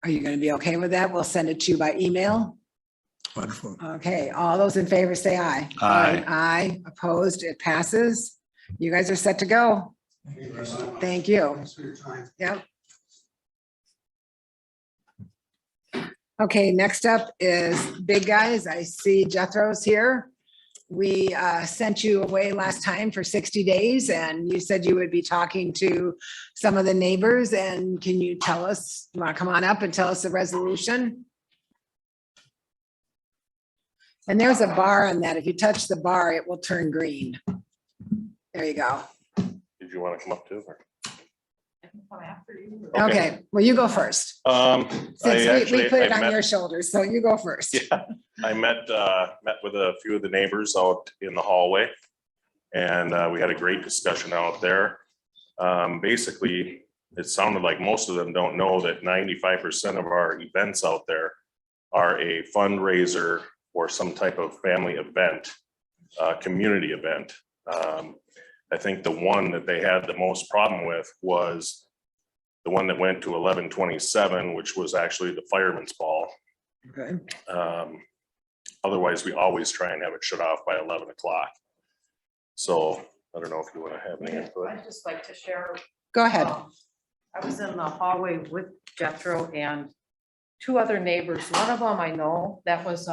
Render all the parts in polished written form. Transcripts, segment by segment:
Are you going to be okay with that? We'll send it to you by email. Wonderful. Okay, all those in favor say aye. Aye. Aye, opposed, it passes. You guys are set to go. Thank you. Thanks for your time. Yep. Okay, next up is big guys. I see Jethro's here. We sent you away last time for 60 days and you said you would be talking to some of the neighbors. And can you tell us, you want to come on up and tell us the resolution? And there's a bar on that. If you touch the bar, it will turn green. There you go. Did you want to come up too? or- Okay, well, you go first. I Since we put it on met- your shoulders, so you go first. Yeah, I met with a few of the neighbors out in the hallway. And we had a great discussion out there. Basically, it sounded like most of them don't know that 95% of our events out there are a fundraiser or some type of family event, community event. I think the one that they had the most problem with was the one that went to 1127, which was actually the fireman's ball. Okay. Otherwise, we always try and have it shut off by 11 o'clock. So I don't know if you want to have any input. I'd just like to share. Go ahead. I was in the hallway with Jethro and two other neighbors. One of them I know, that was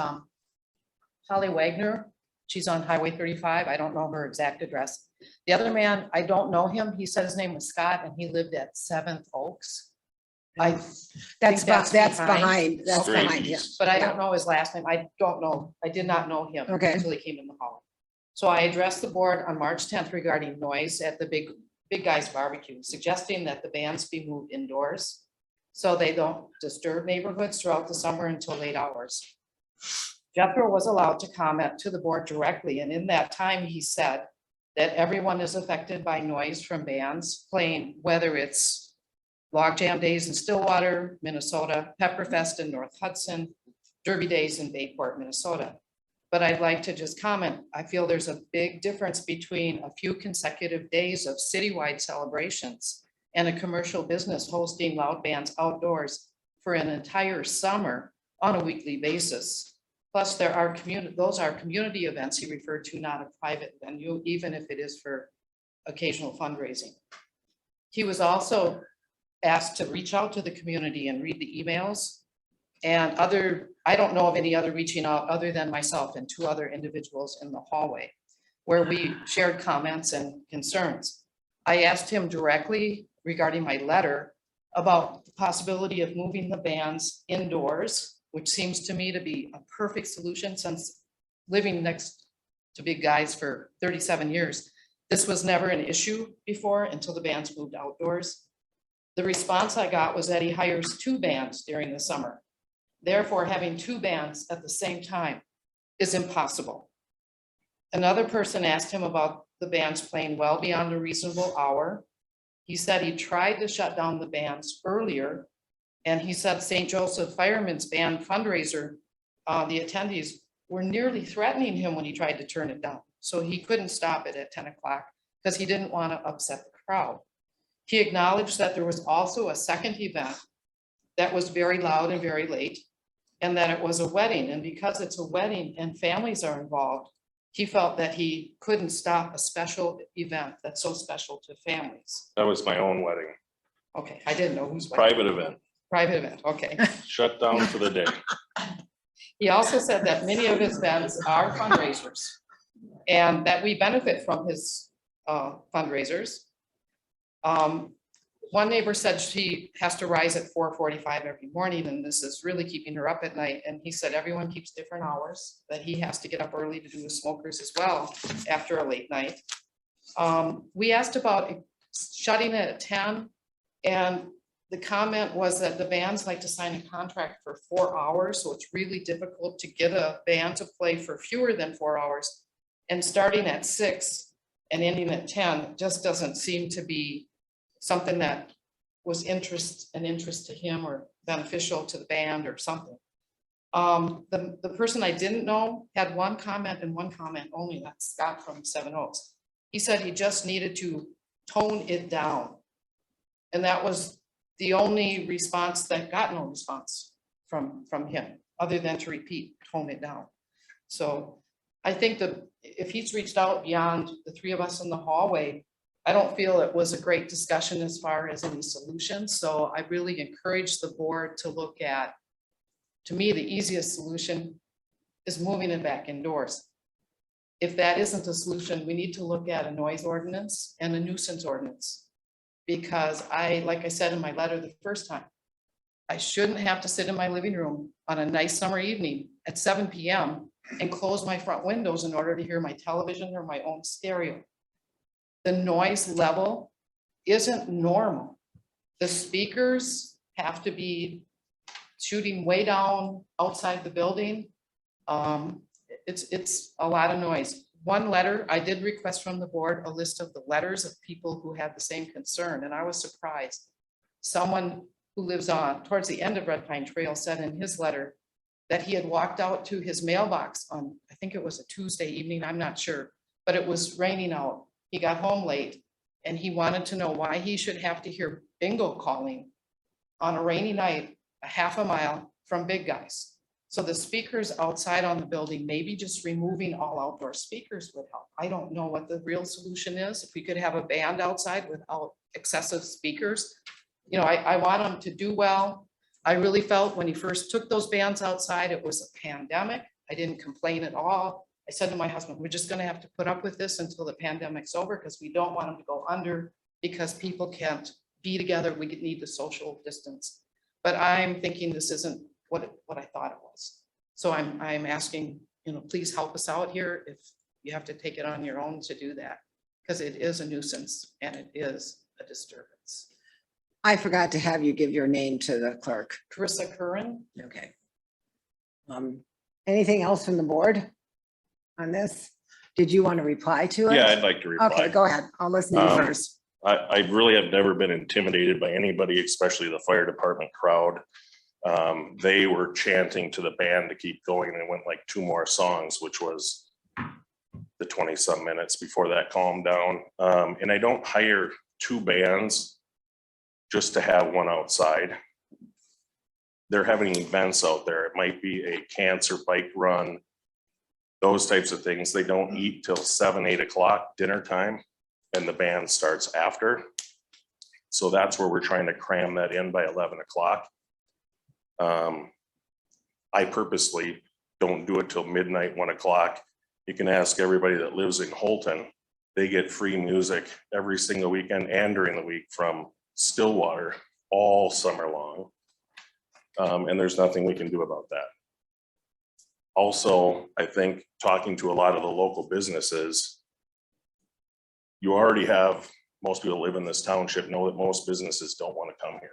Holly Wagner. She's on Highway 35. I don't know her exact address. The other man, I don't know him. He said his name was Scott and he lived at 7th Oaks. That's that's behind, that's Strange. behind, yeah. But I don't know his last name. I don't know. I did not know him Okay. until he came in the hall. So I addressed the board on March 10th regarding noise at the big guys barbecue, suggesting that the bands be moved indoors so they don't disturb neighborhoods throughout the summer until late hours. Jethro was allowed to comment to the board directly, and in that time, he said that everyone is affected by noise from bands playing, whether it's Log Jam Days in Stillwater, Minnesota, Pepperfest in North Hudson, Derby Days in Bayport, Minnesota. But I'd like to just comment, I feel there's a big difference between a few consecutive days of citywide celebrations and a commercial business hosting loud bands outdoors for an entire summer on a weekly basis. Plus, those are community events he referred to, not a private venue, even if it is for occasional fundraising. He was also asked to reach out to the community and read the emails. And I don't know of any other reaching out other than myself and two other individuals in the hallway where we shared comments and concerns. I asked him directly regarding my letter about the possibility of moving the bands indoors, which seems to me to be a perfect solution since living next to big guys for 37 years. This was never an issue before until the bands moved outdoors. The response I got was that he hires 2 bands during the summer. Therefore, having 2 bands at the same time is impossible. Another person asked him about the bands playing well beyond a reasonable hour. He said he tried to shut down the bands earlier, and he said St. Joseph Firemen's Band fundraiser, the attendees were nearly threatening him when he tried to turn it down. So he couldn't stop it at 10 o'clock because he didn't want to upset the crowd. He acknowledged that there was also a second event that was very loud and very late, and that it was a wedding. And because it's a wedding and families are involved, he felt that he couldn't stop a special event that's so special to families. That was my own wedding, Okay, I didn't know whose wedding. private event, Private event, okay. shut down for the day. He also said that many of his events are fundraisers and that we benefit from his fundraisers. One neighbor said she has to rise at 4:45 every morning, and this is really keeping her up at night. And he said everyone keeps different hours, that he has to get up early to do his smokers as well after a late night. We asked about shutting it at 10, and the comment was that the bands like to sign a contract for 4 hours, so it's really difficult to get a band to play for fewer than 4 hours. And starting at 6 and ending at 10 just doesn't seem to be something that was interest to him or beneficial to the band or something. The person I didn't know had one comment and one comment only. That's Scott from 7 Oaks. He said he just needed to tone it down. And that was the only response that got no response from him, other than to repeat, tone it down. So I think that if he's reached out beyond the three of us in the hallway, I don't feel it was a great discussion as far as any solutions. So I really encourage the board to look at, to me, the easiest solution is moving it back indoors. If that isn't a solution, we need to look at a noise ordinance and a nuisance ordinance. Because like I said in my letter the first time, I shouldn't have to sit in my living room on a nice summer evening at 7 p.m. and close my front windows in order to hear my television or my own stereo. The noise level isn't normal. The speakers have to be shooting way down outside the building. It's a lot of noise. One letter, I did request from the board a list of the letters of people who had the same concern, and I was surprised. Someone who lives on towards the end of Red Pine Trail said in his letter that he had walked out to his mailbox on, I think it was a Tuesday evening, I'm not sure, but it was raining out. He got home late and he wanted to know why he should have to hear bingo calling on a rainy night, a half a mile from Big Guys. So the speakers outside on the building, maybe just removing all outdoor speakers would help. I don't know what the real solution is. If we could have a band outside without excessive speakers, you know, I want them to do well. I really felt when he first took those bands outside, it was a pandemic. I didn't complain at all. I said to my husband, we're just gonna have to put up with this until the pandemic's over because we don't want them to go under because people can't be together. We need the social distance. But I'm thinking this isn't what I thought it was. So I'm asking, you know, please help us out here if you have to take it on your own to do that, because it is a nuisance and it is a disturbance. I forgot to have you give your name to the clerk. Carissa Curran. Okay. Anything else from the board on this? Did you want to reply to it? Yeah, I'd like to reply. Okay, go ahead. I'll listen to you first. I really have never been intimidated by anybody, especially the fire department crowd. They were chanting to the band to keep going and it went like 2 more songs, which was the 20 some minutes before that calmed down. And I don't hire 2 bands just to have one outside. They're having events out there. It might be a cancer bike run, those types of things. They don't eat till 7, 8 o'clock dinner time and the band starts after. So that's where we're trying to cram that in by 11 o'clock. I purposely don't do it till midnight, 1 o'clock. You can ask everybody that lives in Holton. They get free music every single weekend and during the week from Stillwater all summer long. And there's nothing we can do about that. Also, I think talking to a lot of the local businesses, you already have, most people live in this township know that most businesses don't want to come here.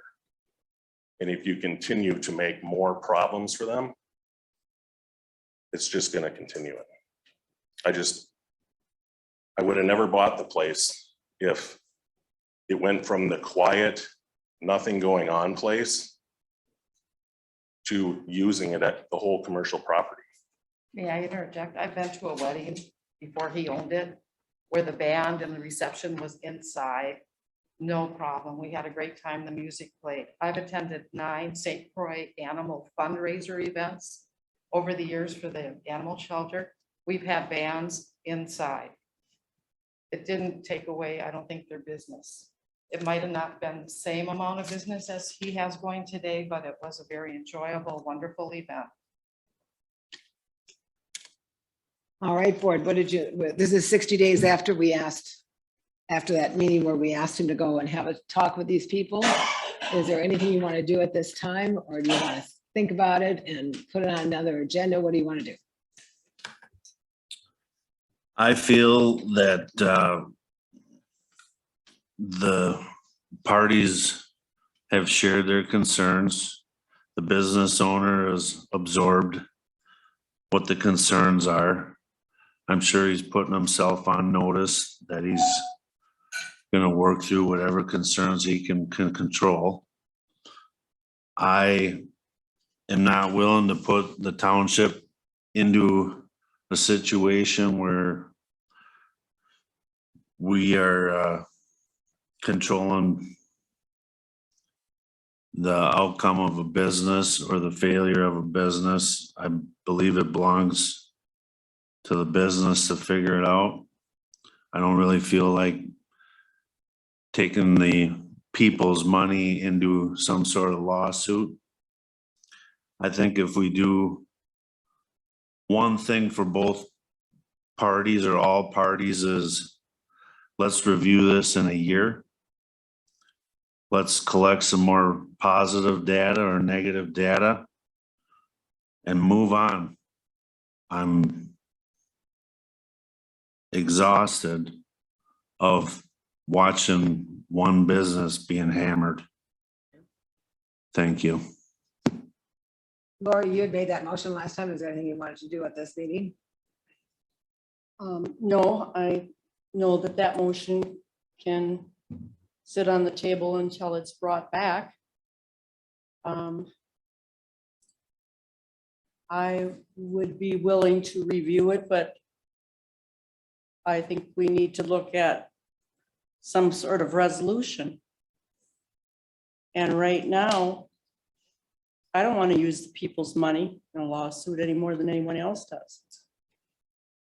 And if you continue to make more problems for them, it's just going to continue it. I would have never bought the place if it went from the quiet, nothing going on place to using it at the whole commercial property. May I interject? I've been to a wedding before he owned it, where the band and the reception was inside. No problem. We had a great time. The music played. I've attended 9 St. Croix animal fundraiser events over the years for the animal shelter. We've had bands inside. It didn't take away, I don't think, their business. It might have not been the same amount of business as he has going today, but it was a very enjoyable, wonderful event. All right, board, what did you, this is 60 days after we asked, after that meeting where we asked him to go and have a talk with these people. Is there anything you want to do at this time, or do you want to think about it and put it on another agenda? What do you want to do? I feel that the parties have shared their concerns. The business owner has absorbed what the concerns are. I'm sure he's putting himself on notice that he's going to work through whatever concerns he can control. I am not willing to put the township into a situation where we are controlling the outcome of a business or the failure of a business. I believe it belongs to the business to figure it out. I don't really feel like taking the people's money into some sort of lawsuit. I think if we do one thing for both parties or all parties is let's review this in a year. Let's collect some more positive data or negative data and move on. I'm exhausted of watching one business being hammered. Thank you. Lori, you had made that motion last time. Is there anything you wanted to do at this meeting? No, I know that that motion can sit on the table until it's brought back. I would be willing to review it, but I think we need to look at some sort of resolution. And right now, I don't want to use the people's money in a lawsuit any more than anyone else does.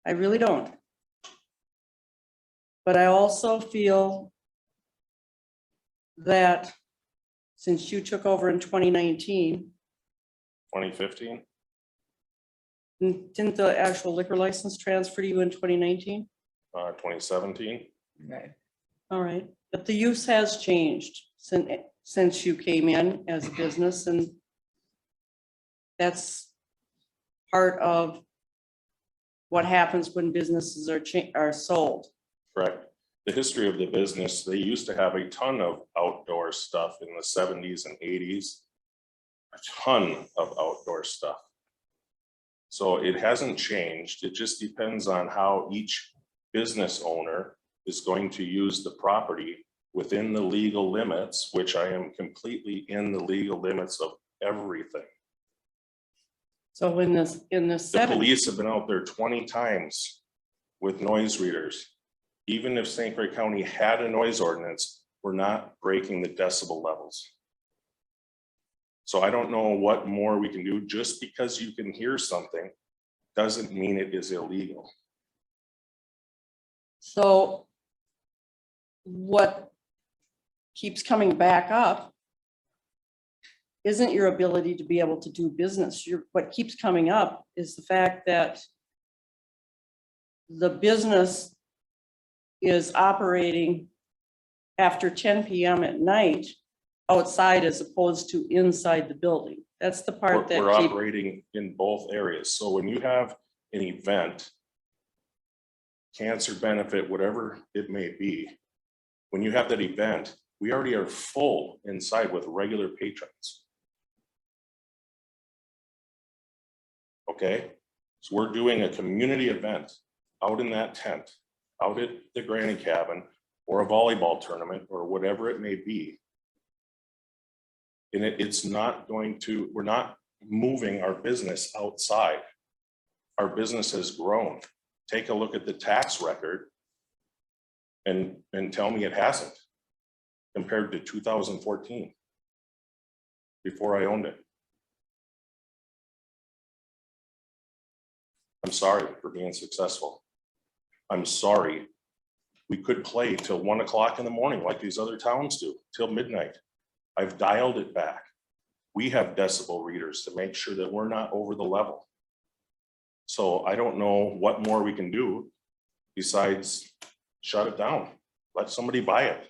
I really don't. But I also feel that since you took over in 2019, 2015, didn't the actual liquor license transfer to you in 2019? 2017. Right. All right, but the use has changed since you came in as a business, and that's part of what happens when businesses are sold. Correct. The history of the business, they used to have a ton of outdoor stuff in the 70s and 80s. A ton of outdoor stuff. So it hasn't changed. It just depends on how each business owner is going to use the property within the legal limits, which I am completely in the legal limits of everything. So in the The 70s, police have been out there 20 times with noise readers. Even if St. Croix County had a noise ordinance, we're not breaking the decibel levels. So I don't know what more we can do. Just because you can hear something doesn't mean it is illegal. so what keeps coming back up isn't your ability to be able to do business. What keeps coming up is the fact that the business is operating after 10 p.m. at night outside as opposed to inside the building. That's the part that We're operating in both areas. So when you have an event, cancer benefit, whatever it may be, when you have that event, we already are full inside with regular patrons. Okay, so we're doing a community event out in that tent, out at the granny cabin, or a volleyball tournament, or whatever it may be. And it's not going to, we're not moving our business outside. Our business has grown. Take a look at the tax record and tell me it hasn't compared to 2014 before I owned it. I'm sorry for being successful. I'm sorry. We could play till 1 o'clock in the morning like these other towns do, till midnight. I've dialed it back. We have decibel readers to make sure that we're not over the level. So I don't know what more we can do besides shut it down. Let somebody buy it.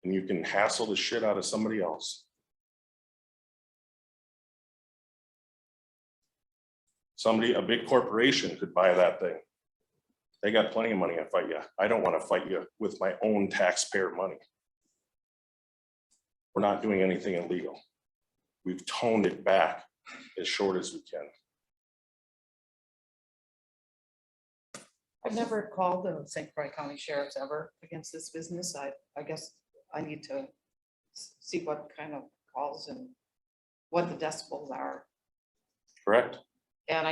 And you can hassle the shit out of somebody else. Somebody, a big corporation could buy that thing. They got plenty of money to fight you. I don't want to fight you with my own taxpayer money. We're not doing anything illegal. We've toned it back as short as we can. I've never called the St. Croix County Sheriff's ever against this business. I guess I need to see what kind of calls and what the decibels are. Correct. And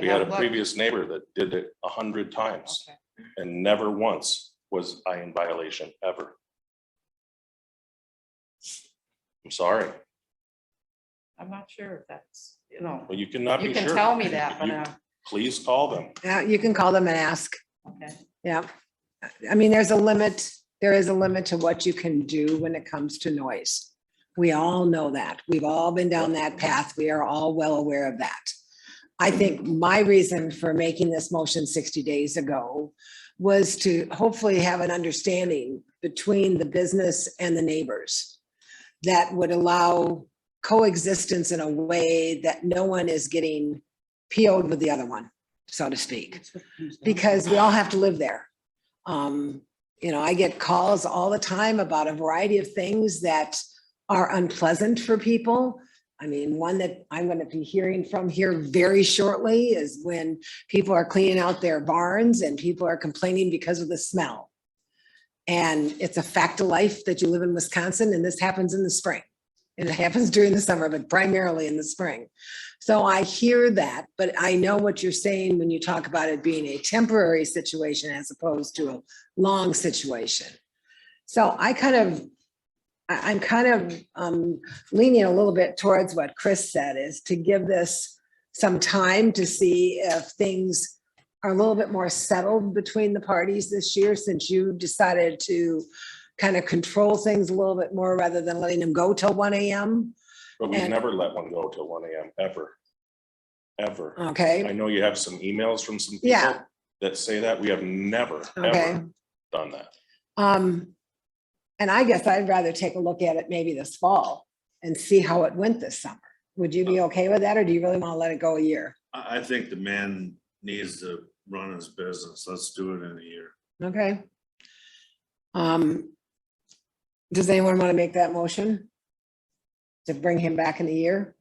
We had a previous neighbor that did it 100 times and never once was I in violation ever. I'm sorry. I'm not sure if that's, you know, Well, you cannot you be can sure. tell me that, but, You- Please call them. Yeah, you can call them and ask. okay. Yeah. I mean, there is a limit to what you can do when it comes to noise. We all know that. We've all been down that path. We are all well aware of that. I think my reason for making this motion 60 days ago was to hopefully have an understanding between the business and the neighbors that would allow coexistence in a way that no one is getting PO'd with the other one, so to speak, because we all have to live there. You know, I get calls all the time about a variety of things that are unpleasant for people. I mean, one that I'm going to be hearing from here very shortly is when people are cleaning out their barns and people are complaining because of the smell. And it's a fact of life that you live in Wisconsin, and this happens in the spring. And it happens during the summer, but primarily in the spring. So I hear that, but I know what you're saying when you talk about it being a temporary situation as opposed to a long situation. So I'm kind of leaning a little bit towards what Chris said, is to give this some time to see if things are a little bit more settled between the parties this year, since you decided to kind of control things a little bit more rather than letting them go till 1 a.m. But we've And- never let one go till 1 a.m. ever. Ever. Okay, I know you have some emails from some people Yeah. that say that. We have never, okay. ever done that. And I guess I'd rather take a look at it maybe this fall and see how it went this summer. Would you be okay with that, or do you really want to let it go a year? I think the man needs to run his business. Let's do it in a year. Okay. Does anyone want to make that motion? To bring him back in a year?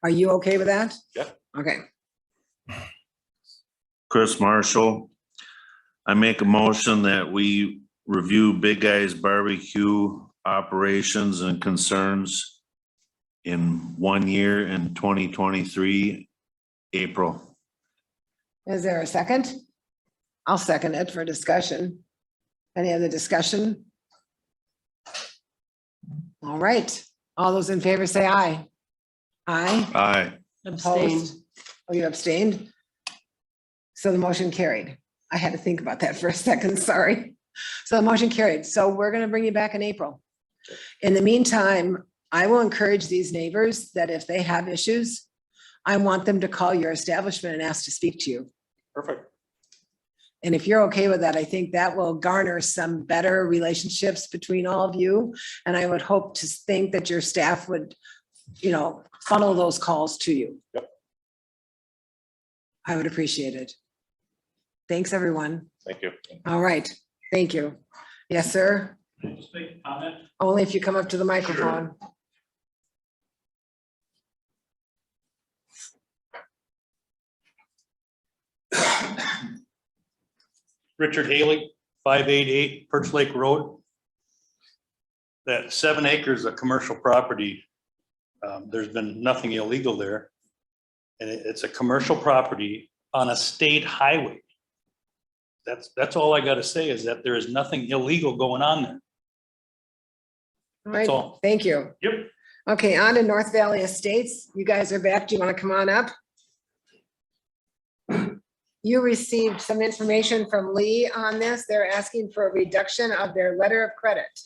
Are you okay with that? Yeah. Okay, Chris Marshall, I make a motion that we review Big Guy's Barbecue operations and concerns in 1 year in 2023, April. is there a second? I'll second it for discussion. Any other discussion? All right, all those in favor say aye. Aye. Aye. Abstain. Opposed? Oh, you abstained? So the motion carried. I had to think about that for a second, sorry. So the motion carried. So we're gonna bring you back in April. In the meantime, I will encourage these neighbors that if they have issues, I want them to call your establishment and ask to speak to you. Perfect. And if you're okay with that, I think that will garner some better relationships between all of you. And I would hope to think that your staff would, you know, funnel those calls to you. Yep. I would appreciate it. Thanks, everyone. Thank you. All right, thank you. Yes, sir. Just make a comment. Only if you come up to the microphone. Richard Haley, 588 Perch Lake Road. That 7 acres of commercial property, there's been nothing illegal there. And it's a commercial property on a state highway. That's all I gotta say, is that there is nothing illegal going on there. All That's right, all. thank you. Yep. Okay, on to North Valley Estates. You guys are back. Do you want to come on up? You received some information from Lee on this. They're asking for a reduction of their letter of credit.